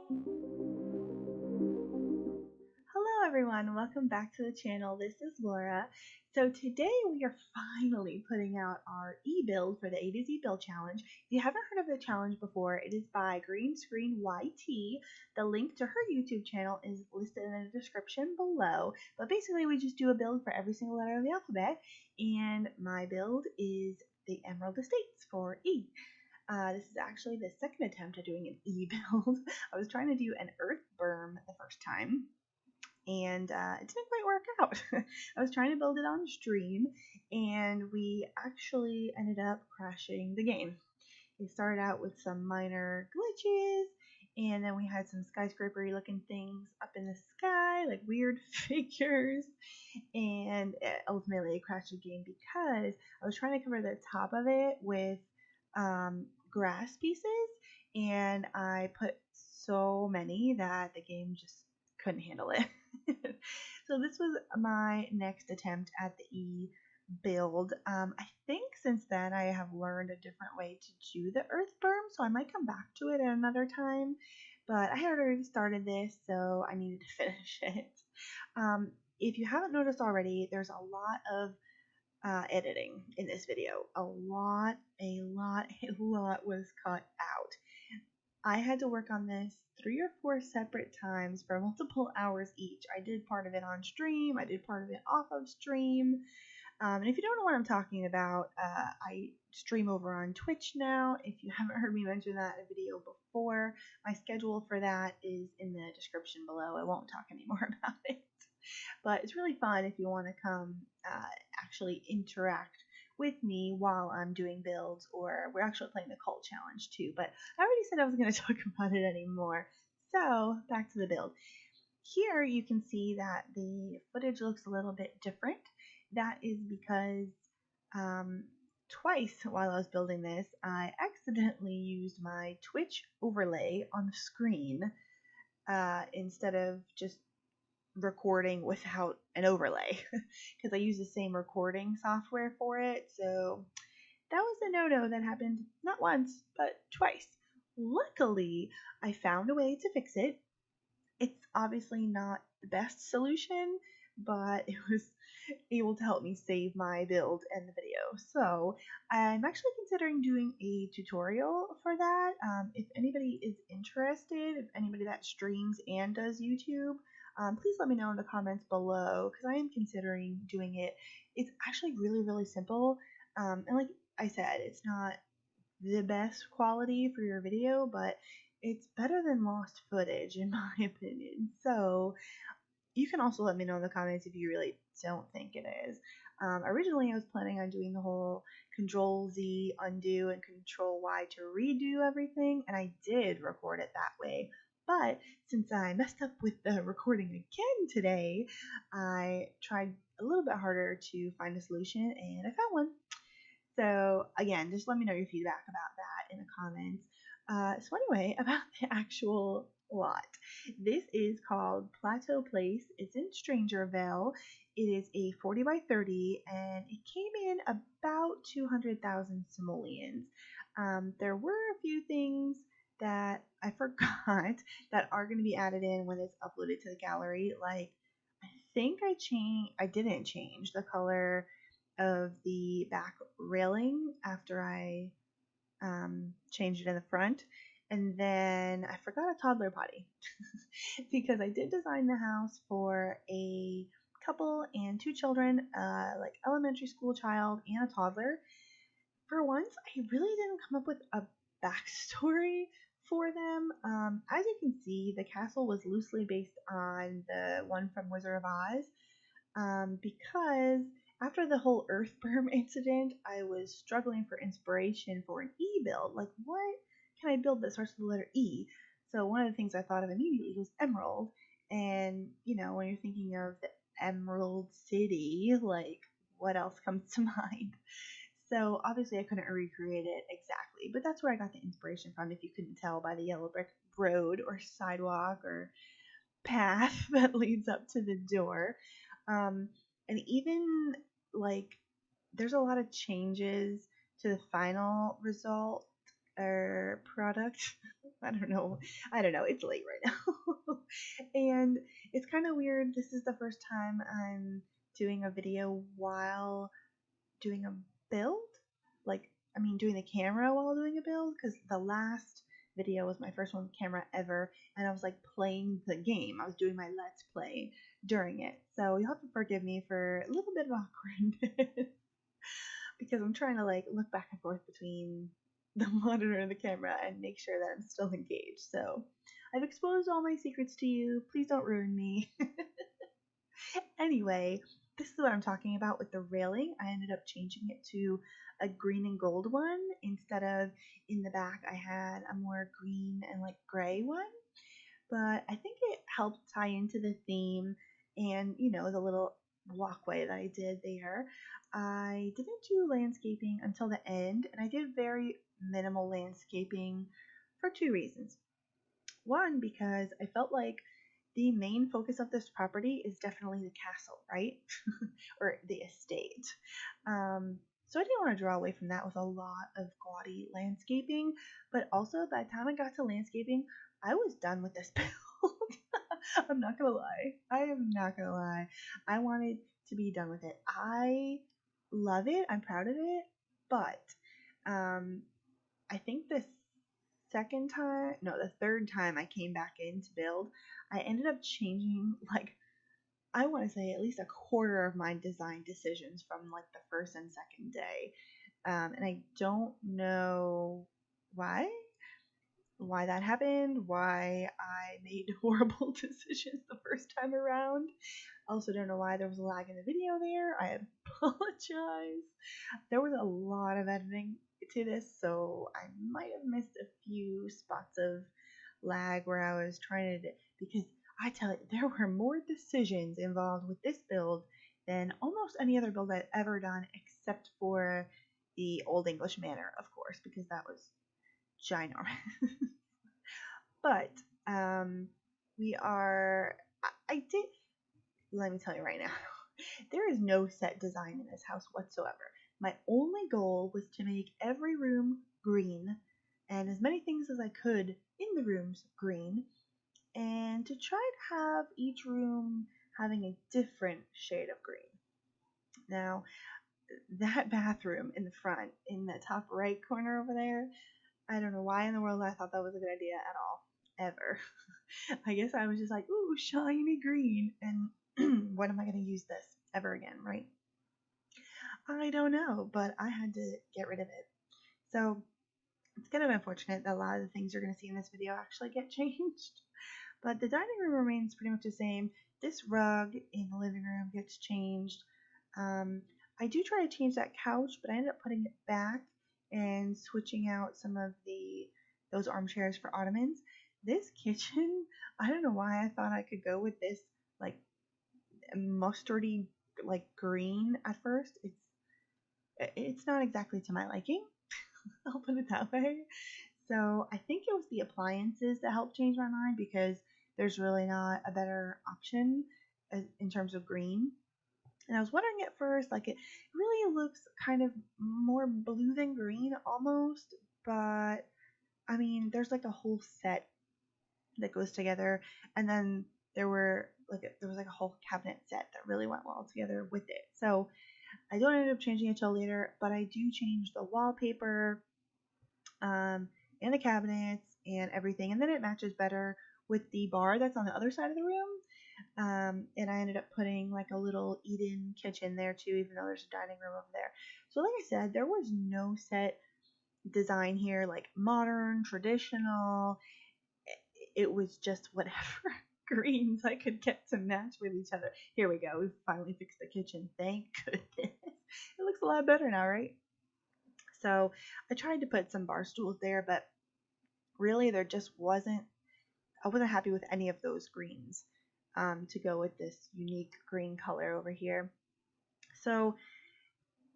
Hello everyone, welcome back to the channel. This is Laura. So today we are finally putting out our e-build for the A to Z build challenge. If you haven't heard of the challenge before, it is by Green Screen YT. The link to her YouTube channel is listed in the description below. But basically we just do a build for every single letter of the alphabet, and my build is the Emerald Estates for E. This is actually the second attempt at doing an e-build. I was trying to do an earth berm the first time, and it didn't quite work out. I was trying to build it on stream, and we actually ended up crashing the game. It started out with some minor glitches, and then we had some skyscraper-y looking things up in the sky, like weird figures, and ultimately it crashed the game because I was trying to cover the top of it with grass pieces, and I put so many that the game just couldn't handle it. So this was my next attempt at the E build. I think since then I have learned a different way to do the earth berm, so I might come back to it at another time, but I had already started this, so I needed to finish it. If you haven't noticed already, there's a lot of editing in this video. A lot was cut out. I had to work on this 3 or 4 separate times for multiple hours each. I did part of it on stream, I did part of it off of stream. And if you don't know what I'm talking about, I stream over on Twitch now. If you haven't heard me mention that in a video before, my schedule for that is in the description below. I won't talk anymore about it. But it's really fun if you want to come actually interact with me while I'm doing builds, or we're actually playing the cult challenge too. But I already said I was going to talk about it anymore. So back to the build. Here you can see that the footage looks a little bit different. That is because twice while I was building this, I accidentally used my Twitch overlay on the screen instead of just recording without an overlay, because I use the same recording software for it. So that was a no-no that happened not once, but twice. Luckily, I found a way to fix it. It's obviously not the best solution, but it was able to help me save my build and the video. So I'm actually considering doing a tutorial for that. If anybody is interested, if anybody that streams and does YouTube, please let me know in the comments below, because I am considering doing it. It's actually really simple, and like I said, it's not the best quality for your video, but it's better than lost footage in my opinion. So you can also let me know in the comments if you really don't think it is. Originally I was planning on doing the whole Control Z undo and Control Y to redo everything, and I did record it that way. But since I messed up with the recording again today, I tried a little bit harder to find a solution, and I found one. So again, just let me know your feedback about that in the comments. So anyway, about the actual lot. This is called Plateau Place. It's in Strangerville. It is a 40 by 30, and it came in about 200,000 simoleons. There were a few things that I forgot that are going to be added in when it's uploaded to the gallery. Like, I think I didn't change the color of the back railing after I changed it in the front. And then I forgot a toddler potty because I did design the house for a couple and 2 children, like elementary school child and a toddler. For once, I really didn't come up with a backstory for them. As you can see, the castle was loosely based on the one from Wizard of Oz, because after the whole earth berm incident, I was struggling for inspiration for an E build. Like, what can I build that starts with the letter E? So one of the things I thought of immediately was emerald. And, you know, when you're thinking of the Emerald City, like, what else comes to mind? So obviously I couldn't recreate it exactly, but that's where I got the inspiration from, if you couldn't tell by the yellow brick road or sidewalk or path that leads up to the door. And even like there's a lot of changes to the final result or product I don't know. It's late right now. And it's kind of weird. This is the first time I'm doing a video while doing a build. Like, I mean, doing the camera while doing a build, because the last video was my first one with camera ever, and I was like playing the game. I was doing my Let's Play during it. So you'll have to forgive me for a little bit of awkwardness because I'm trying to like look back and forth between the monitor and the camera and make sure that I'm still engaged. So I've exposed all my secrets to you. Please don't ruin me. Anyway, this is what I'm talking about with the railing. I ended up changing it to a green and gold one instead of in the back I had a more green and like gray one. But I think it helped tie into the theme and, the little walkway that I did there. I didn't do landscaping until the end, and I did very minimal landscaping for two reasons. One, because I felt like the main focus of this property is definitely the castle, right? Or the estate. So I didn't want to draw away from that with a lot of gaudy landscaping, but also by the time I got to landscaping, I was done with this build. I'm not gonna lie. I am not gonna lie. I wanted to be done with it. I love it. I'm proud of it, but I think the third time I came back in to build, I ended up changing, like, I want to say at least a quarter of my design decisions from like the first and second day. And I don't know why that happened, why I made horrible decisions the first time around. I also don't know why there was a lag in the video there. I apologize. There was a lot of editing to this, so I might have missed a few spots of lag where I was trying to, because I tell you, there were more decisions involved with this build than almost any other build I've ever done, except for the Old English Manor, of course, because that was ginormous. But we are. I did. Let me tell you right now, there is no set design in this house whatsoever. My only goal was to make every room green and as many things as I could in the rooms green, and to try to have each room having a different shade of green. Now, that bathroom in the front, in the top right corner over there, I don't know why in the world I thought that was a good idea at all, ever. I guess I was just like, ooh, shiny green, and when am I going to use this ever again, right? I don't know, but I had to get rid of it. So it's kind of unfortunate that a lot of the things you're going to see in this video actually get changed. But the dining room remains pretty much the same. This rug in the living room gets changed. I do try to change that couch, but I ended up putting it back and switching out some of those armchairs for ottomans. This kitchen, I don't know why I thought I could go with this like mustardy like green at first. It's not exactly to my liking. I'll put it that way. So I think it was the appliances that helped change my mind, because there's really not a better option in terms of green. And I was wondering at first, like, it really looks kind of more blue than green almost, but I mean, there's like a whole set that goes together, and then there was like a whole cabinet set that really went well together with it. So I don't end up changing it till later, but I do change the wallpaper, and the cabinets and everything, and then it matches better with the bar that's on the other side of the room. And I ended up putting like a little eat-in kitchen there too, even though there's a dining room over there. So like I said, there was no set design here, like modern, traditional. It was just whatever greens I could get to match with each other. Here we go. We finally fixed the kitchen. Thank goodness. It looks a lot better now, right? So I tried to put some bar stools there, but really I wasn't happy with any of those greens to go with this unique green color over here. So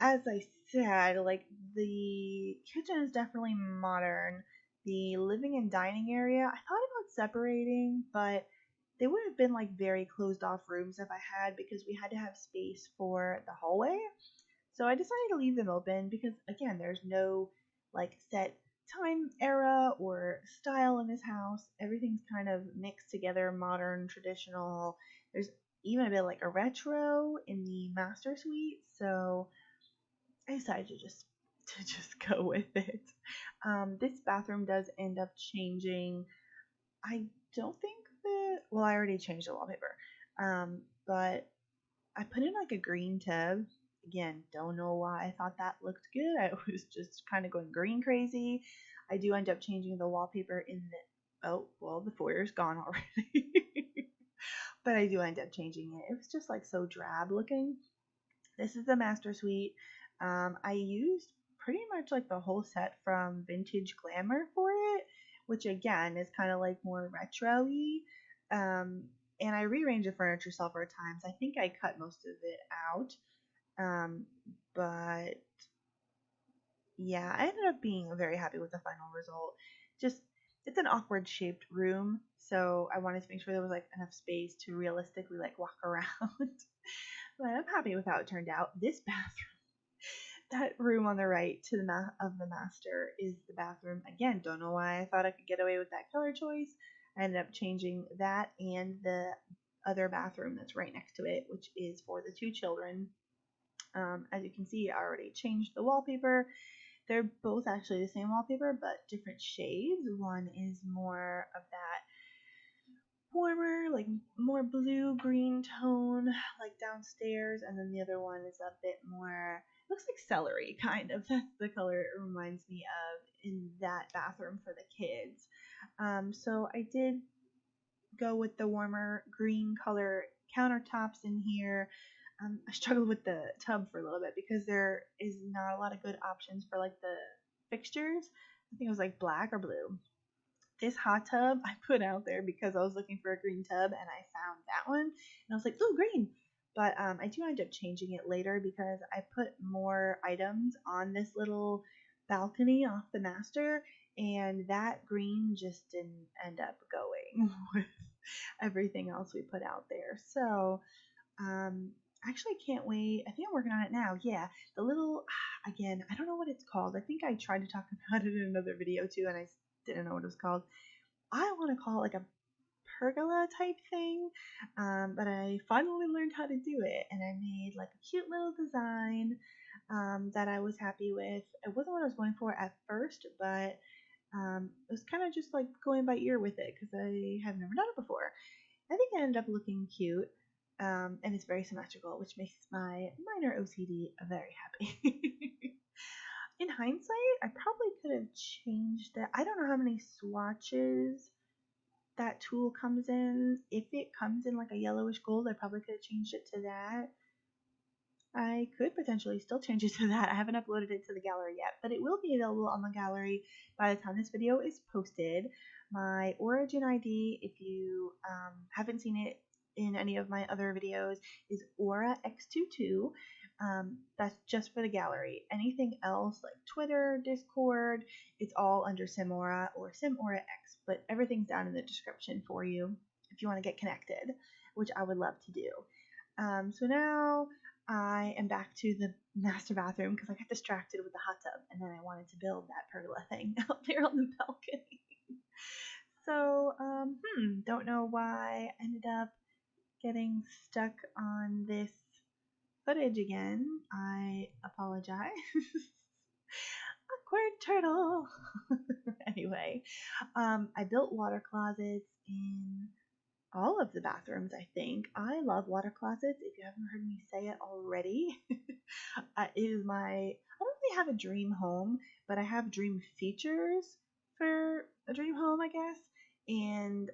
as I said, like, the kitchen is definitely modern. The living and dining area, I thought about separating, but they would have been like very closed off rooms if I had, because we had to have space for the hallway. So I decided to leave them open because, again, there's no like set time era or style in this house. Everything's kind of mixed together, modern, traditional. There's even a bit like a retro in the master suite, so I decided to just go with it. This bathroom does end up changing. I don't think well, I already changed the wallpaper, but I put in like a green tub. Again, don't know why I thought that looked good. I was just kind of going green crazy. I do end up changing the wallpaper in the, oh, well, the foyer's gone already. But I do end up changing it. It was just like so drab looking. This is the master suite. I used pretty much like the whole set from Vintage Glamour for it, which again is kind of like more retro-y. And I rearranged the furniture several times. I think I cut most of it out. But yeah, I ended up being very happy with the final result. Just, it's an awkward shaped room, so I wanted to make sure there was like enough space to realistically like walk around. But I'm happy with how it turned out. This bathroom, that room on the right to the of the master is the bathroom. Again, don't know why I thought I could get away with that color choice. I ended up changing that and the other bathroom that's right next to it, which is for the two children. As you can see, I already changed the wallpaper. They're both actually the same wallpaper, but different shades. One is more of that warmer, like more blue-green tone, like downstairs, and then the other one is a bit more, looks like celery, kind of. That's the color it reminds me of in that bathroom for the kids. So I did go with the warmer green color countertops in here. I struggled with the tub for a little bit because there is not a lot of good options for like the fixtures. I think it was like black or blue. This hot tub I put out there because I was looking for a green tub and I found that one and I was like, oh, green. But I do end up changing it later because I put more items on this little balcony off the master, and that green just didn't end up going with everything else we put out there. So actually can't wait. I think I'm working on it now. Yeah, the little, again, I don't know what it's called. I think I tried to talk about it in another video too and I didn't know what it was called. I want to call it like a pergola type thing, but I finally learned how to do it and I made like a cute little design that I was happy with. It wasn't what I was going for at first, but it was kind of just like going by ear with it because I have never done it before. I think it ended up looking cute, and it's very symmetrical, which makes my minor OCD very happy. In hindsight, I probably could have changed it. I don't know how many swatches that tool comes in. If it comes in like a yellowish gold, I probably could have changed it to that. I could potentially still change it to that. I haven't uploaded it to the gallery yet, but it will be available on the gallery by the time this video is posted. My origin ID, if you haven't seen it in any of my other videos, is AuraX22. That's just for the gallery. Anything else like Twitter, Discord, it's all under SimAura or SimAuraX, but everything's down in the description for you if you want to get connected, which I would love to do. So now I am back to the master bathroom because I got distracted with the hot tub and then I wanted to build that pergola thing out there on the balcony. So, don't know why I ended up getting stuck on this footage again. I apologize. Awkward turtle. Anyway, I built water closets in all of the bathrooms, I think. I love water closets. If you haven't heard me say it already, it is I don't really have a dream home, but I have dream features for a dream home, I guess. And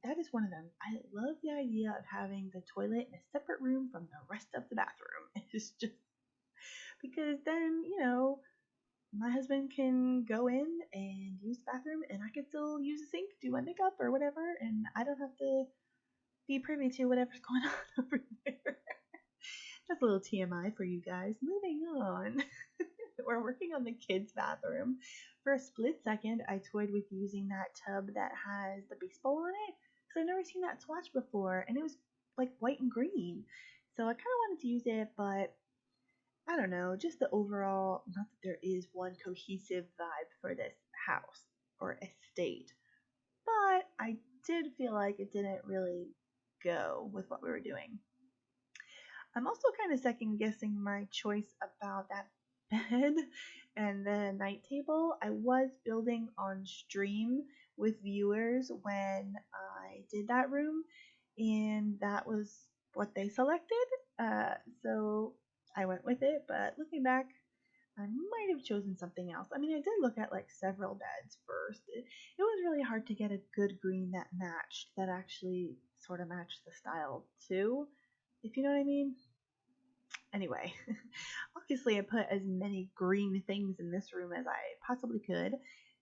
that is one of them. I love the idea of having the toilet in a separate room from the rest of the bathroom. It's just because then, my husband can go in and use the bathroom and I can still use the sink, do my makeup or whatever, and I don't have to be privy to whatever's going on over there. Just a little TMI for you guys. Moving on. We're working on the kids' bathroom. For a split second, I toyed with using that tub that has the baseball on it because I've never seen that swatch before, and it was like white and green. So I kind of wanted to use it, but I don't know, just the overall, not that there is one cohesive vibe for this house or estate, I did feel like it didn't really go with what we were doing. I'm also kind of second guessing my choice about that bed and the night table. I was building on stream with viewers when I did that room, and that was what they selected. So I went with it, but looking back, I might have chosen something else. I mean, I did look at like several beds first. It was really hard to get a good green that matched, that actually sort of matched the style too, if you know what I mean. Anyway, obviously I put as many green things in this room as I possibly could.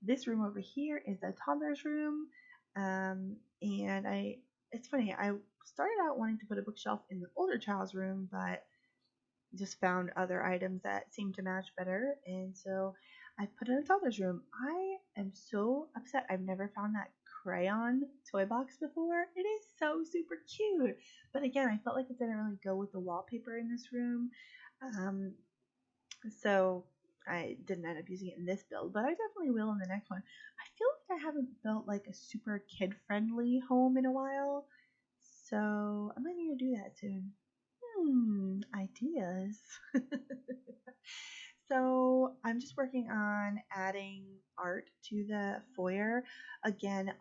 This room over here is a toddler's room, and it's funny, I started out wanting to put a bookshelf in the older child's room, but just found other items that seemed to match better, and so I put in a toddler's room. I am so upset I've never found that crayon toy box before. It is so super cute, but again, I felt like it didn't really go with the wallpaper in this room, um, so I didn't end up using it in this build, but I definitely will in the next one. I feel like I haven't built like a super kid-friendly home in a while, so I might need to do that soon. Ideas. So I'm just working on adding art to the foyer. Again,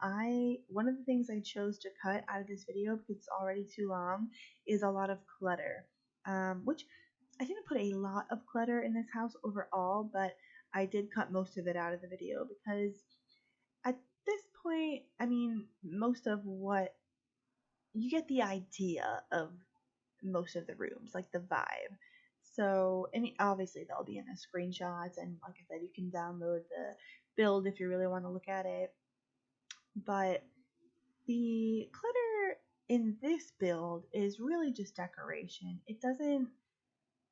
one of the things I chose to cut out of this video because it's already too long is a lot of clutter. Which I didn't put a lot of clutter in this house overall, but I did cut most of it out of the video because at this point, I mean, most of what you get the idea of most of the rooms, like the vibe. So, I mean, obviously they'll be in the screenshots, and like I said, you can download the build if you really want to look at it. But the clutter in this build is really just decoration. It doesn't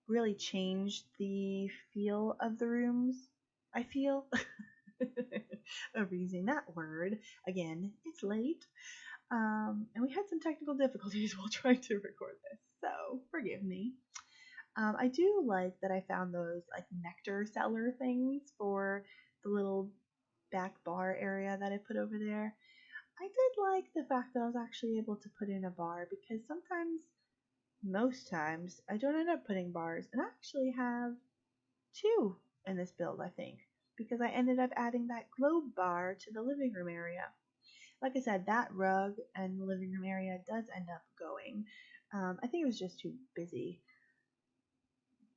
really change the feel of the rooms, I feel. Of using that word. Again, it's late. And we had some technical difficulties while trying to record this, so forgive me. I do like that I found those like nectar cellar things for the little back bar area that I put over there. I did like the fact that I was actually able to put in a bar because most times, I don't end up putting bars, and I actually have two in this build, I think, because I ended up adding that globe bar to the living room area. Like I said, that rug and the living room area does end up going. I think it was just too busy.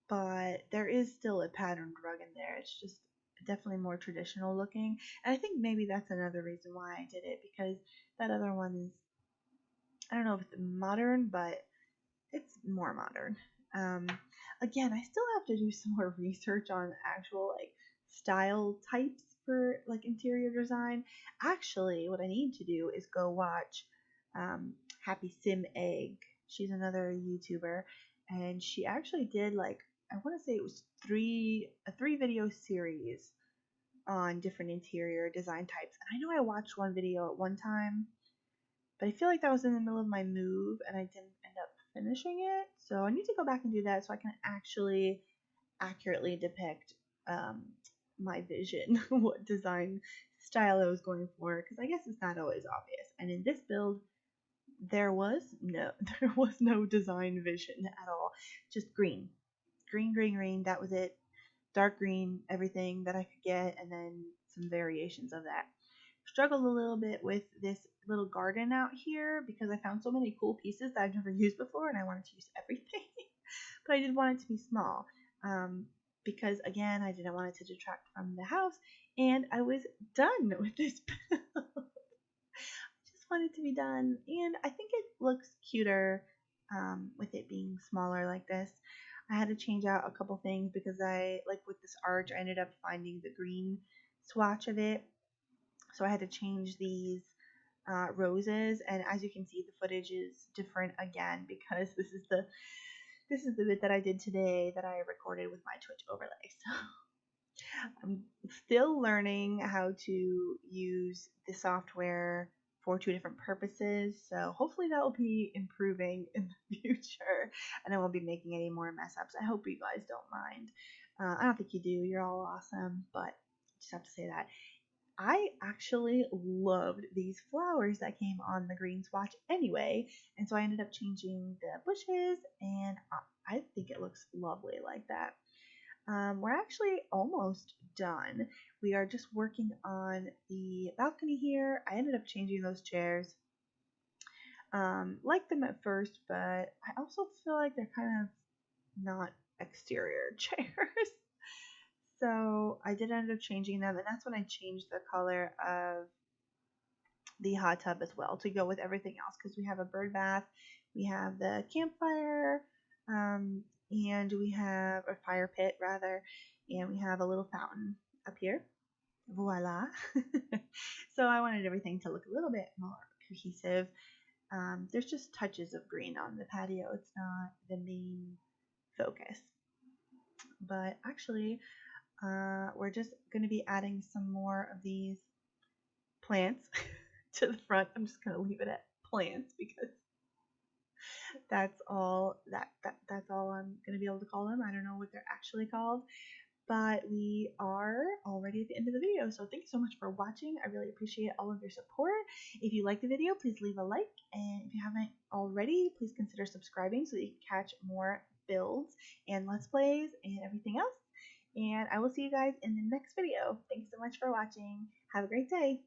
But there is still a patterned rug in there. It's just definitely more traditional looking. And I think maybe that's another reason why I did it, because that other one is, I don't know if it's modern, but it's more modern. Um, Again, I still have to do some more research on actual like style types for like interior design. Actually, what I need to do is go watch HappySimEgg. She's another YouTuber, and she actually did like, I want to say it was a three video series on different interior design types. And I know I watched one video at one time, but I feel like that was in the middle of my move and I didn't end up finishing it. So I need to go back and do that so I can actually accurately depict my vision, what design style I was going for, because I guess it's not always obvious. And in this build, there was no design vision at all. Just green. Green, green, green, that was it. Dark green, everything that I could get, and then some variations of that. Struggled a little bit with this little garden out here because I found so many cool pieces that I've never used before and I wanted to use everything. But I did want it to be small because, again, I didn't want it to detract from the house, and I was done with this build. I just want it to be done, and I think it looks cuter with it being smaller like this. I had to change out a couple things because like with this arch, I ended up finding the green swatch of it. So I had to change these roses, and as you can see, the footage is different again because this is the bit that I did today that I recorded with my Twitch overlay. So I'm still learning how to use the software for two different purposes, so hopefully that will be improving in the future and I won't be making any more mess ups. I hope you guys don't mind. I don't think you do. You're all awesome, but just have to say that. I actually loved these flowers that came on the green swatch anyway, and so I ended up changing the bushes, and I think it looks lovely like that. We're actually almost done. We are just working on the balcony here. I ended up changing those chairs. Liked them at first, but I also feel like they're kind of not exterior chairs. So I did end up changing them, and that's when I changed the color of the hot tub as well to go with everything else, because we have a bird bath, we have the campfire, and we have a fire pit rather, and we have a little fountain up here. Voila! So I wanted everything to look a little bit more cohesive. There's just touches of green on the patio. It's not the main focus. But actually, we're just going to be adding some more of these plants to the front. I'm just going to leave it at plants because that's all that's all I'm going to be able to call them. I don't know what they're actually called. But we are already at the end of the video, so thank you so much for watching. I really appreciate all of your support. If you liked the video, please leave a like, and if you haven't already, please consider subscribing so that you can catch more builds and let's plays and everything else. And I will see you guys in the next video. Thanks so much for watching. Have a great day.